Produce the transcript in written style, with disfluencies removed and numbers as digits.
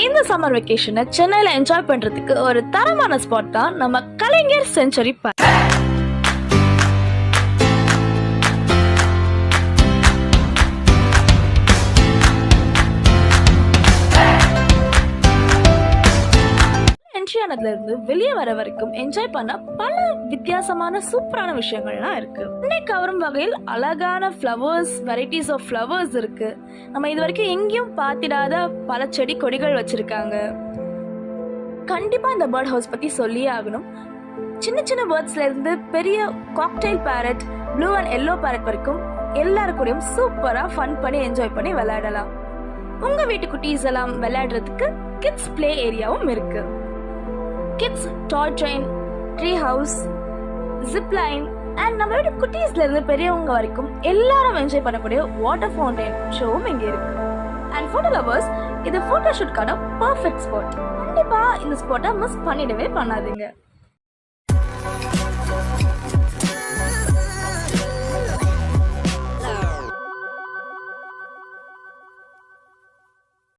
இந்த சம்மர் வெக்கேஷனை சென்னையில என்ஜாய் பண்றதுக்கு ஒரு தரமான ஸ்பாட் தான் நம்ம கலைஞர் செஞ்சுரி பார்க். என்ட்ரியானதுல இருந்து வெளியே வர வரைக்கும் என்ஜாய் பண்ண பல வித்தியாசமான சூப்பரான விஷயங்கள்லாம் இருக்கு. என்னை கவரும் வகையில் அழகான ஃப்ளவர்ஸ், வெரைட்டிஸ் ஆஃப் ஃப்ளவர்ஸ் இருக்கு. நம்ம இது வரைக்கும் எங்கேயும் பார்த்திடாத பல செடி கொடிகள் வச்சிருக்காங்க. கண்டிப்பா இந்த பேர்ட் ஹவுஸ் பத்தி சொல்லியே ஆகணும். சின்ன சின்ன பேர்ட்ஸ்ல இருந்து பெரிய cockatiel parrot, blue and yellow parrot வரைக்கும் எல்லாருக்கூடயும் சூப்பரா ஃபன் பண்ணி என்ஜாய் பண்ணி விளையாடலாம். உங்க வீட்டு குட்டீஸ் எல்லாம் விளையாடுறதுக்கு கிட்ஸ் பிளே ஏரியாவும் இருக்கு. Kids toy train, tree house, zip line and நம்ம வீட்டு குட்டீஸ்ல இருந்து பெரியவங்க வரைக்கும் எல்லாரும் என்ஜாய் பண்ணக்கூடிய வாட்டர் ஃபவுண்டைன் ஷோவும் இங்க இருக்கு. அண்ட் ஃபோட்டோ லவர்ஸ், இது ஃபோட்டோ ஷூட்கான பர்ஃபெக்ட் ஸ்பாட். கண்டிப்பா இந்த ஸ்பாட்டை மிஸ் பண்ணிடவே பண்ணாதீங்க.